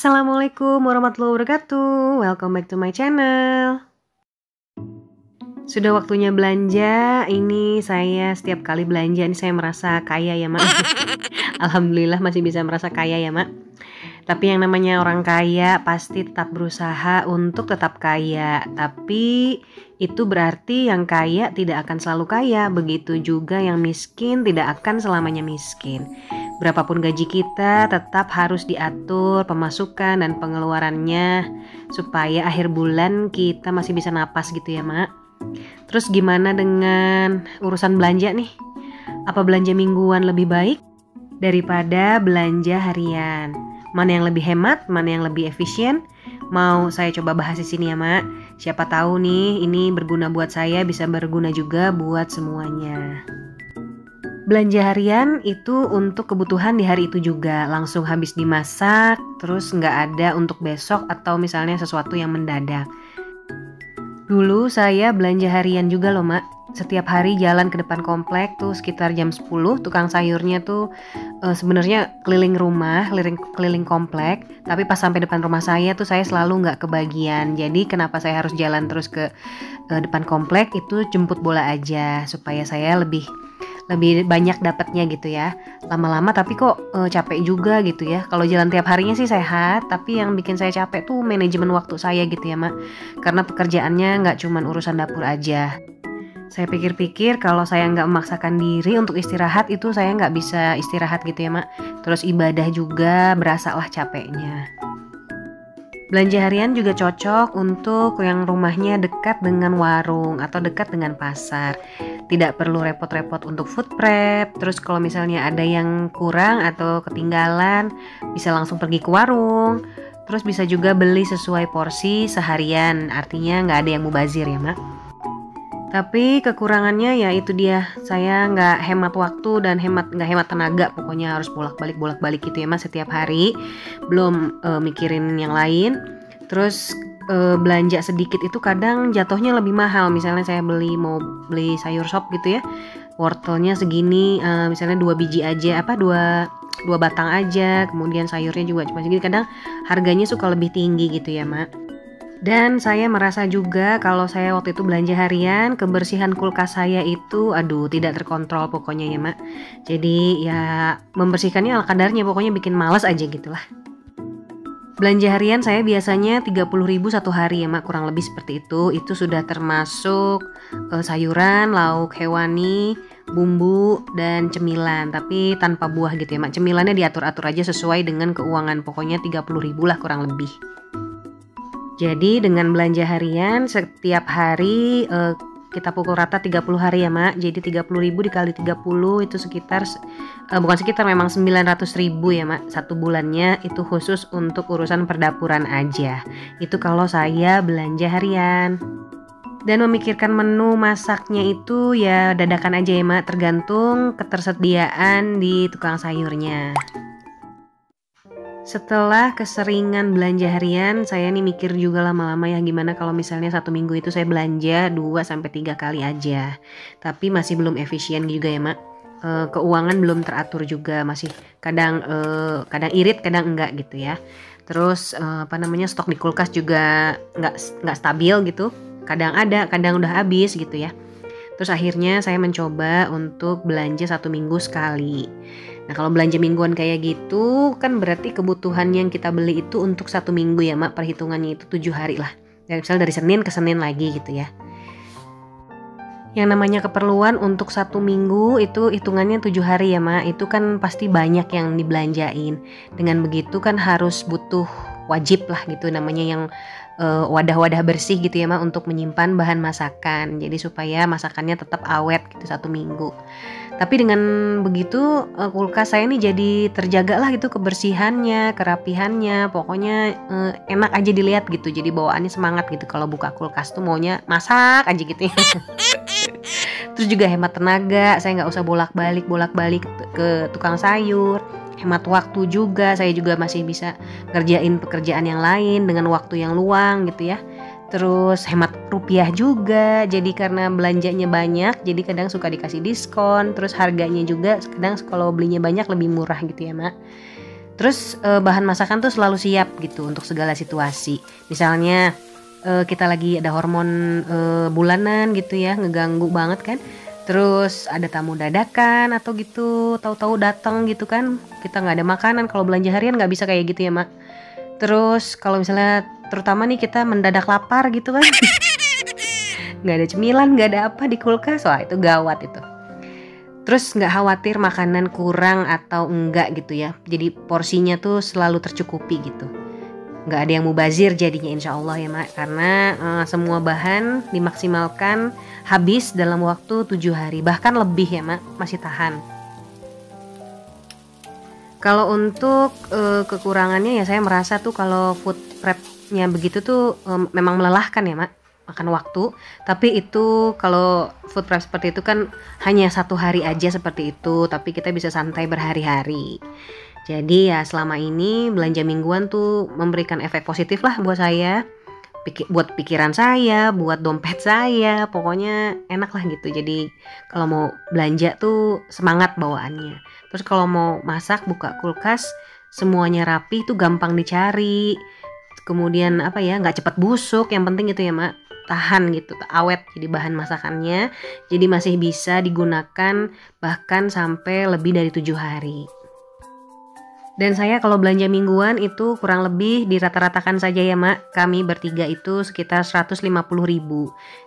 Assalamualaikum warahmatullahi wabarakatuh. Welcome back to my channel. Sudah waktunya belanja. Ini saya setiap kali belanja ini saya merasa kaya ya, Mak. Alhamdulillah masih bisa merasa kaya ya, Mak. Tapi yang namanya orang kaya pasti tetap berusaha untuk tetap kaya. Tapi itu berarti yang kaya tidak akan selalu kaya. Begitu juga yang miskin tidak akan selamanya miskin. Berapapun gaji kita tetap harus diatur pemasukan dan pengeluarannya supaya akhir bulan kita masih bisa napas gitu ya, Mak. Terus gimana dengan urusan belanja nih? Apa belanja mingguan lebih baik daripada belanja harian? Mana yang lebih hemat, mana yang lebih efisien? Mau saya coba bahas di sini ya, Mak. Siapa tahu nih ini berguna buat saya, bisa berguna juga buat semuanya. Belanja harian itu untuk kebutuhan di hari itu juga, langsung habis dimasak, terus nggak ada untuk besok atau misalnya sesuatu yang mendadak. Dulu saya belanja harian juga loh, Mak. Setiap hari jalan ke depan komplek tuh sekitar jam 10, tukang sayurnya tuh sebenarnya keliling rumah, keliling komplek, tapi pas sampai depan rumah saya tuh saya selalu nggak kebagian. Jadi kenapa saya harus jalan terus ke depan komplek, itu jemput bola aja supaya saya lebih banyak dapatnya gitu ya. Lama-lama tapi kok capek juga gitu ya. Kalau jalan tiap harinya sih sehat, tapi yang bikin saya capek tuh manajemen waktu saya gitu ya, Mak. Karena pekerjaannya nggak cuman urusan dapur aja. Saya pikir-pikir kalau saya nggak memaksakan diri untuk istirahat, itu saya nggak bisa istirahat gitu ya, Mak. Terus ibadah juga berasalah capeknya. Belanja harian juga cocok untuk yang rumahnya dekat dengan warung atau dekat dengan pasar. Tidak perlu repot-repot untuk food prep. Terus kalau misalnya ada yang kurang atau ketinggalan, bisa langsung pergi ke warung. Terus bisa juga beli sesuai porsi seharian. Artinya nggak ada yang mubazir ya, Mak. Tapi kekurangannya ya itu dia, saya nggak hemat waktu dan nggak hemat tenaga. Pokoknya harus bolak-balik gitu ya, Mas, setiap hari. Belum mikirin yang lain. Terus belanja sedikit itu kadang jatuhnya lebih mahal. Misalnya saya mau beli sayur sop gitu ya, wortelnya segini, misalnya 2 biji aja, dua batang aja. Kemudian sayurnya juga cuma segini. Kadang harganya suka lebih tinggi gitu ya, Mak. Dan saya merasa juga kalau saya waktu itu belanja harian, kebersihan kulkas saya itu tidak terkontrol pokoknya ya, Mak. Jadi ya membersihkannya ala kadarnya, pokoknya bikin malas aja gitulah. Belanja harian saya biasanya 30.000 satu hari ya, Mak, kurang lebih seperti itu. Itu sudah termasuk sayuran, lauk hewani, bumbu, dan cemilan. Tapi tanpa buah gitu ya, Mak. Cemilannya diatur-atur aja sesuai dengan keuangan, pokoknya 30.000 lah kurang lebih. Jadi dengan belanja harian setiap hari kita pukul rata 30 hari ya, Mak. Jadi 30.000 dikali 30 itu memang 900.000 ya, Mak. Satu bulannya itu khusus untuk urusan perdapuran aja. Itu kalau saya belanja harian. Dan memikirkan menu masaknya itu ya dadakan aja ya, Mak. Tergantung ketersediaan di tukang sayurnya. Setelah keseringan belanja harian, saya nih mikir juga lama-lama ya gimana kalau misalnya satu minggu itu saya belanja 2-3 kali aja. Tapi masih belum efisien juga ya, Mak. Keuangan belum teratur juga, masih kadang irit, kadang enggak gitu ya. Terus stok di kulkas juga nggak stabil gitu. Kadang ada, kadang udah habis gitu ya. Terus akhirnya saya mencoba untuk belanja 1 minggu sekali. Nah kalau belanja mingguan kayak gitu kan berarti kebutuhan yang kita beli itu untuk 1 minggu ya, Mak. Perhitungannya itu 7 hari lah. Misalnya dari Senin ke Senin lagi gitu ya. Yang namanya keperluan untuk 1 minggu itu hitungannya 7 hari ya, Mak. Itu kan pasti banyak yang dibelanjain. Dengan begitu kan harus butuh wajib lah gitu namanya, yang wadah-wadah bersih gitu ya, Mak, untuk menyimpan bahan masakan. Jadi supaya masakannya tetap awet gitu 1 minggu. Tapi dengan begitu kulkas saya ini jadi terjaga lah gitu kebersihannya, kerapihannya. Pokoknya enak aja dilihat gitu. Jadi bawaannya semangat gitu kalau buka kulkas tuh maunya masak aja gitu ya. Terus juga hemat tenaga, saya nggak usah bolak-balik ke tukang sayur. Hemat waktu juga, saya juga masih bisa ngerjain pekerjaan yang lain dengan waktu yang luang gitu ya. Terus hemat rupiah juga, jadi karena belanjanya banyak, jadi kadang suka dikasih diskon. Terus harganya juga kadang kalau belinya banyak lebih murah gitu ya, Mak. Terus bahan masakan tuh selalu siap gitu untuk segala situasi. Misalnya kita lagi ada hormon bulanan gitu ya, ngeganggu banget kan. Terus ada tamu dadakan atau gitu, tahu-tahu datang gitu kan, kita nggak ada makanan. Kalau belanja harian nggak bisa kayak gitu ya mak. Terus kalau misalnya terutama nih kita mendadak lapar gitu kan, nggak ada cemilan, nggak ada apa di kulkas, wah itu gawat itu. Terus nggak khawatir makanan kurang atau enggak gitu ya, jadi porsinya tuh selalu tercukupi gitu. Nggak ada yang mubazir jadinya insya Allah ya mak, karena semua bahan dimaksimalkan habis dalam waktu 7 hari, bahkan lebih ya mak, masih tahan. Kalau untuk kekurangannya ya saya merasa tuh kalau food prepnya begitu tuh memang melelahkan ya mak, makan waktu. Tapi itu kalau food prep seperti itu kan hanya 1 hari aja seperti itu, tapi kita bisa santai berhari-hari. Jadi ya selama ini belanja mingguan tuh memberikan efek positif lah buat saya, buat pikiran saya, buat dompet saya, pokoknya enak lah gitu. Jadi kalau mau belanja tuh semangat bawaannya. Terus kalau mau masak buka kulkas semuanya rapi tuh gampang dicari. Kemudian apa ya, nggak cepat busuk, yang penting itu ya mak, tahan gitu, awet jadi bahan masakannya. Jadi masih bisa digunakan bahkan sampai lebih dari 7 hari. Dan saya kalau belanja mingguan itu kurang lebih dirata-ratakan saja ya mak. Kami bertiga itu sekitar 150.000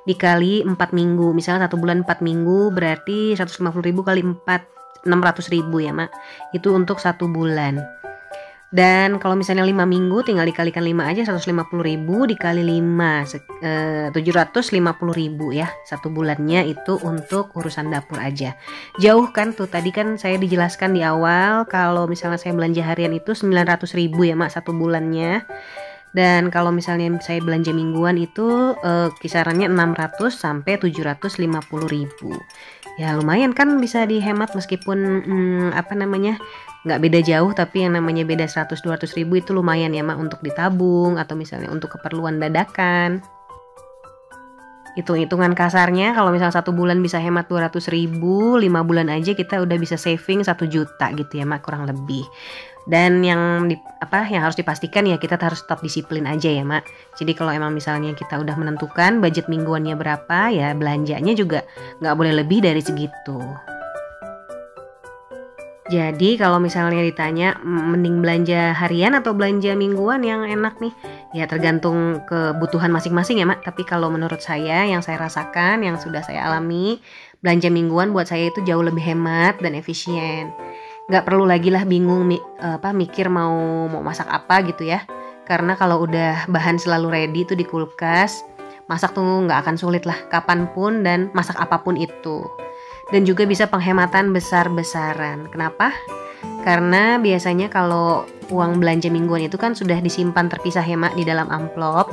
dikali 4 minggu. Misalnya 1 bulan 4 minggu berarti 150.000 kali 4, 600.000 ya mak. Itu untuk 1 bulan. Dan kalau misalnya 5 minggu tinggal dikalikan 5 aja, 150.000 dikali 5 750.000 ya. 1 bulannya itu untuk urusan dapur aja. Jauh kan tuh, tadi kan saya dijelaskan di awal kalau misalnya saya belanja harian itu 900.000 ya mak 1 bulannya. Dan kalau misalnya saya belanja mingguan itu kisarannya 600 sampai 750.000. Ya lumayan kan, bisa dihemat meskipun nggak beda jauh, tapi yang namanya beda 100-200 ribu itu lumayan ya mak untuk ditabung atau misalnya untuk keperluan dadakan. Hitung-hitungan kasarnya kalau misalnya 1 bulan bisa hemat 200.000, 5 bulan aja kita udah bisa saving 1 juta gitu ya mak, kurang lebih. Dan yang harus dipastikan ya kita harus tetap disiplin aja ya mak. Jadi kalau emang misalnya kita udah menentukan budget mingguannya berapa, ya belanjanya juga nggak boleh lebih dari segitu. Jadi kalau misalnya ditanya mending belanja harian atau belanja mingguan yang enak nih, ya tergantung kebutuhan masing-masing ya mak. Tapi kalau menurut saya, yang saya rasakan, yang sudah saya alami, belanja mingguan buat saya itu jauh lebih hemat dan efisien. Nggak perlu lagi lah bingung mikir mau masak apa gitu ya. Karena kalau udah bahan selalu ready tuh di kulkas, masak tuh nggak akan sulit lah kapanpun dan masak apapun itu. Dan juga bisa penghematan besar-besaran. Kenapa? Karena biasanya kalau uang belanja mingguan itu kan sudah disimpan terpisah ya mak di dalam amplop.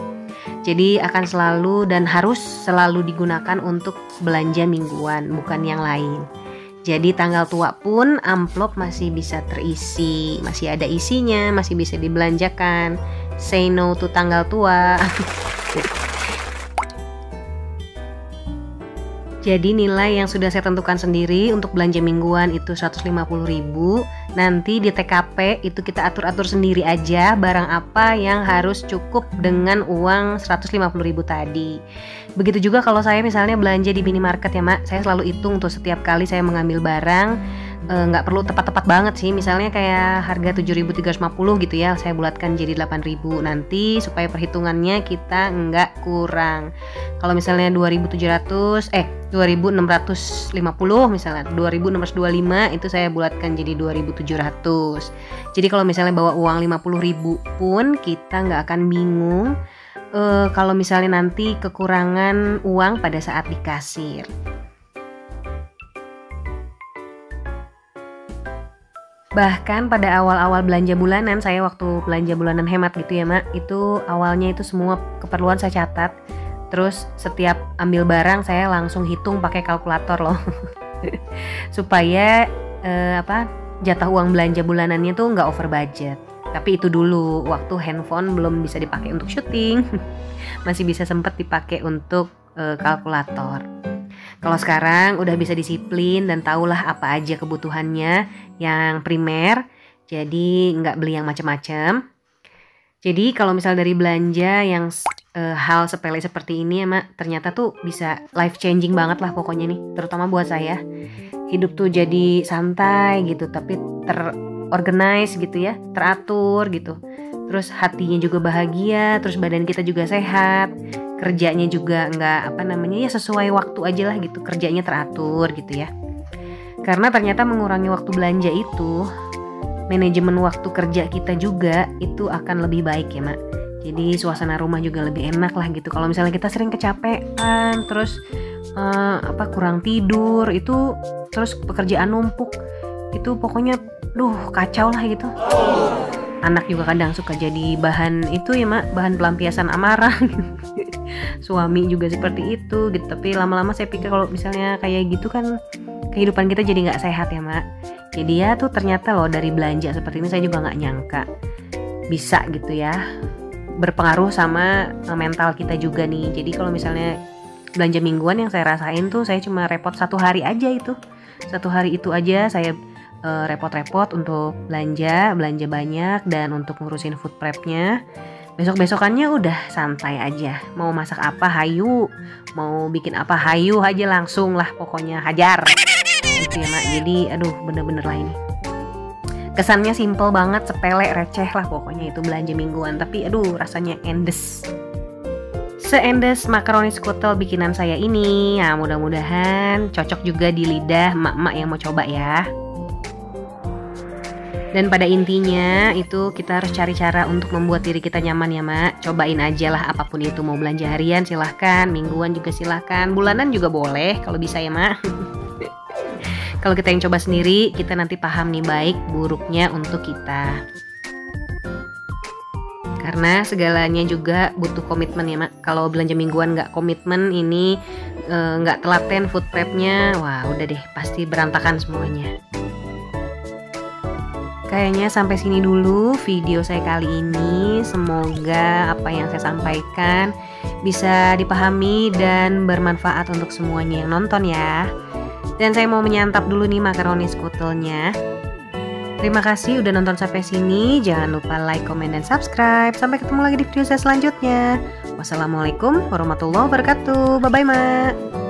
Jadi akan selalu dan harus selalu digunakan untuk belanja mingguan, bukan yang lain. Jadi tanggal tua pun amplop masih bisa terisi, masih ada isinya, masih bisa dibelanjakan. Say no to tanggal tua. Jadi nilai yang sudah saya tentukan sendiri untuk belanja mingguan itu 150.000. Nanti di TKP itu kita atur-atur sendiri aja barang apa yang harus cukup dengan uang 150.000 tadi. Begitu juga kalau saya misalnya belanja di minimarket ya mak, saya selalu hitung tuh setiap kali saya mengambil barang. Nggak perlu tepat-tepat banget sih, misalnya kayak harga 7.350 gitu ya, saya bulatkan jadi 8.000 nanti supaya perhitungannya kita nggak kurang. Kalau misalnya 2.650 misalnya 2.625 itu saya bulatkan jadi 2.700. Jadi kalau misalnya bawa uang 50.000 pun kita nggak akan bingung kalau misalnya nanti kekurangan uang pada saat di kasir. Bahkan pada awal-awal belanja bulanan, saya waktu belanja bulanan hemat gitu ya mak, itu awalnya itu semua keperluan saya catat. Terus setiap ambil barang saya langsung hitung pakai kalkulator loh. Supaya jatah uang belanja bulanannya tuh nggak over budget. Tapi itu dulu waktu handphone belum bisa dipakai untuk syuting. Masih bisa sempet dipakai untuk kalkulator. Kalau sekarang udah bisa disiplin dan tahulah apa aja kebutuhannya yang primer, Jadi nggak beli yang macam-macam. Jadi kalau misal dari belanja yang hal sepele seperti ini ya Mak, ternyata tuh bisa life changing banget lah pokoknya nih, terutama buat saya. Hidup tuh jadi santai gitu, tapi terorganize gitu ya, teratur gitu. Terus hatinya juga bahagia, terus badan kita juga sehat, kerjanya juga nggak ya sesuai waktu aja lah gitu, kerjanya teratur gitu ya. Karena ternyata mengurangi waktu belanja itu, manajemen waktu kerja kita juga itu akan lebih baik ya Mak. Jadi suasana rumah juga lebih enak lah gitu. Kalau misalnya kita sering kecapean, terus kurang tidur itu, terus pekerjaan numpuk, itu pokoknya kacau lah gitu. Anak juga kadang suka jadi bahan itu ya Mak, bahan pelampiasan amarah. Suami juga seperti itu gitu. Tapi lama-lama saya pikir kalau misalnya kayak gitu kan kehidupan kita jadi nggak sehat ya Mak. Jadi ya tuh ternyata loh dari belanja seperti ini saya juga nggak nyangka bisa gitu ya berpengaruh sama mental kita juga nih. Jadi kalau misalnya belanja mingguan yang saya rasain tuh saya cuma repot 1 hari aja itu. 1 hari itu aja saya repot-repot untuk belanja banyak dan untuk ngurusin food prepnya. Besok-besokannya udah santai aja. Mau masak apa hayu, mau bikin apa hayu aja langsung lah pokoknya hajar. Gitu ya Mak. Jadi bener-bener lah ini. Kesannya simple banget, sepele, receh lah pokoknya itu belanja mingguan. Tapi rasanya endes. Seendes makaroni skutel bikinan saya ini. Nah mudah-mudahan cocok juga di lidah emak-emak yang mau coba ya. Dan pada intinya itu kita harus cari cara untuk membuat diri kita nyaman ya Mak. Cobain aja lah apapun itu, mau belanja harian silahkan, mingguan juga silahkan, bulanan juga boleh kalau bisa ya Mak. Kalau kita yang coba sendiri, kita nanti paham nih baik buruknya untuk kita. Karena segalanya juga butuh komitmen ya Mak. Kalau belanja mingguan nggak komitmen ini, nggak telaten food prepnya, wah udah deh pasti berantakan semuanya. Kayaknya sampai sini dulu video saya kali ini. Semoga apa yang saya sampaikan bisa dipahami dan bermanfaat untuk semuanya yang nonton ya. Dan saya mau menyantap dulu nih makaroni skutelnya. Terima kasih udah nonton sampai sini. Jangan lupa like, comment, dan subscribe. Sampai ketemu lagi di video saya selanjutnya. Wassalamualaikum warahmatullahi wabarakatuh. Bye-bye Mak.